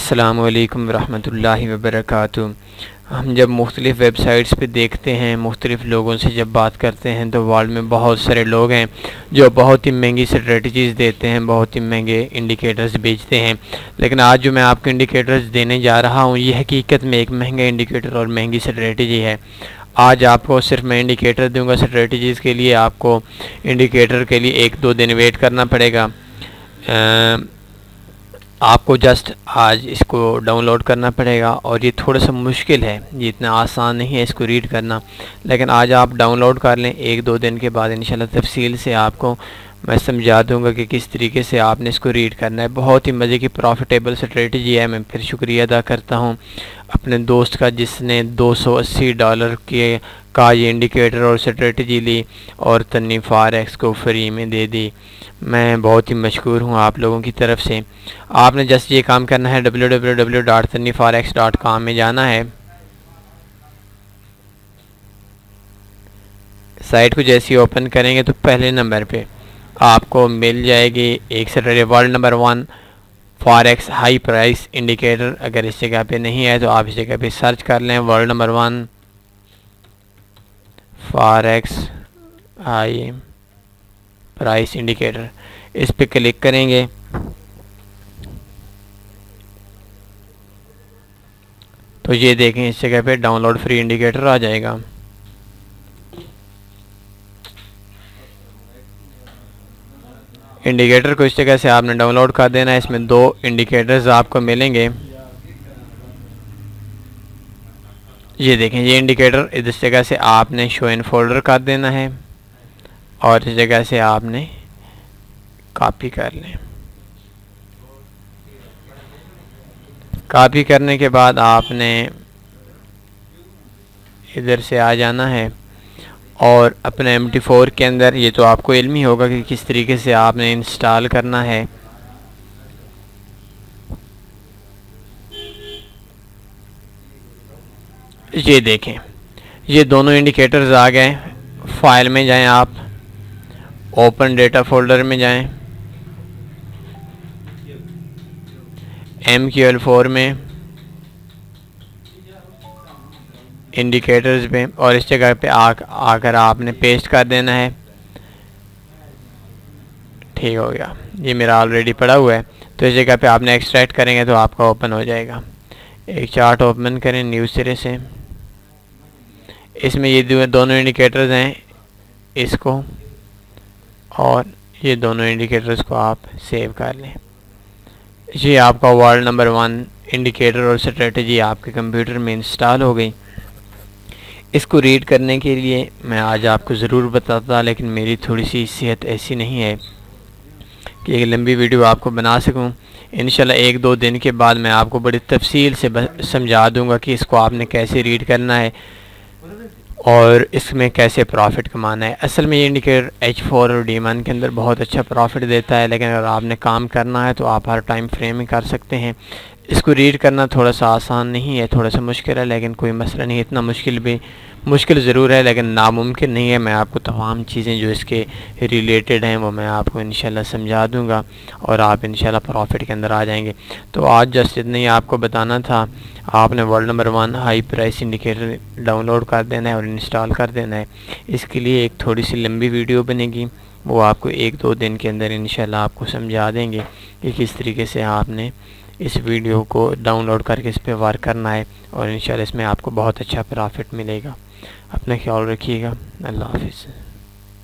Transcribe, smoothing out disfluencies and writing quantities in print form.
السلام علیکم ورحمۃ اللہ وبرکاتہ۔ ہم جب مختلف ویب سائٹس پہ دیکھتے ہیں، مختلف لوگوں سے جب بات کرتے ہیں تو ورلڈ میں بہت سارے لوگ ہیں جو بہت ہی مہنگی اسٹریٹجیز دیتے ہیں، بہت ہی مہنگے انڈیکیٹرز بیچتے ہیں، لیکن آج جو میں آپ کو انڈیکیٹرز دینے جا رہا ہوں یہ حقیقت میں ایک مہنگا انڈیکیٹر اور مہنگی اسٹریٹجی ہے۔ آج آپ کو صرف میں انڈیکیٹر دوں گا اسٹریٹجیز کے لیے، آپ کو انڈیکیٹر کے لیے 1-2 دن ویٹ کرنا پڑے گا۔ آپ کو جسٹ آج اس کو ڈاؤن لوڈ کرنا پڑے گا، اور یہ تھوڑا سا مشکل ہے، یہ اتنا آسان نہیں ہے اس کو ریڈ کرنا، لیکن آج آپ ڈاؤن لوڈ کر لیں۔ 1-2 دن کے بعد انشاءاللہ تفصیل سے آپ کو میں سمجھا دوں گا کہ کس طریقے سے آپ نے اس کو ریڈ کرنا ہے۔ بہت ہی مزے کی پروفیٹیبل اسٹریٹجی ہے۔ میں پھر شکریہ ادا کرتا ہوں اپنے دوست کا جس نے $280 کا یہ انڈیکیٹر اور اسٹریٹجی لی اور تنی فاریکس کو فری میں دے دی۔ میں بہت ہی مشکور ہوں آپ لوگوں کی طرف سے۔ آپ نے جسٹ یہ کام کرنا ہے، www.tanniforex.com میں جانا ہے۔ سائٹ کو جیسے ہی اوپن کریں گے تو پہلے نمبر پہ آپ کو مل جائے گی ایک strategy world number 1 forex high price indicator. اگر اس جگہ پہ نہیں ہے تو آپ اس جگہ پہ سرچ کر لیں world number 1 forex high price indicator, اس پہ کلک کریں گے تو یہ دیکھیں اس جگہ پہ ڈاؤن لوڈ فری انڈیکیٹر آ جائے گا۔ انڈیکیٹر کو اس جگہ سے آپ نے ڈاؤن لوڈ کر دینا ہے۔ اس میں 2 انڈیکیٹرز آپ کو ملیں گے۔ یہ دیکھیں یہ انڈیکیٹر اس جگہ سے آپ نے شو ان فولڈر کر دینا ہے، اور اس جگہ سے آپ نے کاپی کر لیں۔ کاپی کرنے کے بعد آپ نے ادھر سے آ جانا ہے اور اپنے MT4 کے اندر، یہ تو آپ کو علم ہی ہوگا کہ کس طریقے سے آپ نے انسٹال کرنا ہے۔ یہ دیکھیں یہ دونوں انڈیکیٹرز آ گئے۔ فائل میں جائیں، آپ اوپن ڈیٹا فولڈر میں جائیں، MQL4 میں انڈیکیٹرز پہ، اور اس جگہ پہ آ کر آپ نے پیسٹ کر دینا ہے۔ ٹھیک ہو گیا، یہ میرا آلریڈی پڑا ہوا ہے، تو اس جگہ پہ آپ نے ایکسٹریکٹ کریں گے تو آپ کا اوپن ہو جائے گا۔ ایک چارٹ اوپن کریں نیو سرے سے۔ اس میں یہ دونوں انڈیکیٹرز ہیں، اس کو اور یہ دونوں انڈیکیٹرز کو آپ سیو کر لیں۔ یہ آپ کا ورلڈ نمبر 1 انڈیکیٹر اور اسٹریٹجی آپ کے کمپیوٹر میں انسٹال ہو گئی۔ اس کو ریڈ کرنے کے لیے میں آج آپ کو ضرور بتاتا، لیکن میری تھوڑی سی صحت ایسی نہیں ہے کہ ایک لمبی ویڈیو آپ کو بنا سکوں۔ انشاءاللہ 1-2 دن کے بعد میں آپ کو بڑی تفصیل سے سمجھا دوں گا کہ اس کو آپ نے کیسے ریڈ کرنا ہے اور اس میں کیسے پروفٹ کمانا ہے۔ اصل میں یہ انڈیکیٹر H4 اور D1 کے اندر بہت اچھا پروفٹ دیتا ہے، لیکن اگر آپ نے کام کرنا ہے تو آپ ہر ٹائم فریم میں کر سکتے ہیں۔ اس کو ریڈ کرنا تھوڑا سا آسان نہیں ہے، تھوڑا سا مشکل ہے، لیکن کوئی مسئلہ نہیں، اتنا مشکل ضرور ہے لیکن ناممکن نہیں ہے۔ میں آپ کو تمام چیزیں جو اس کے ریلیٹڈ ہیں وہ میں آپ کو انشاءاللہ سمجھا دوں گا، اور آپ انشاءاللہ پروفٹ کے اندر آ جائیں گے۔ تو آج جسٹ اتنا ہی آپ کو بتانا تھا۔ آپ نے world number 1 high price indicator download کر دینا ہے اور انسٹال کر دینا ہے۔ اس کے لیے ایک تھوڑی سی لمبی ویڈیو بنے گی، وہ آپ کو 1-2 دن کے اندر انشاءاللہ آپ کو سمجھا دیں گے کہ کس طریقے سے آپ نے اس ویڈیو کو ڈاؤن لوڈ کر کے اس پہ ورک کرنا ہے، اور انشاءاللہ اس میں آپ کو بہت اچھا پروفٹ ملے گا۔ اپنا خیال رکھیے گا، اللہ حافظ۔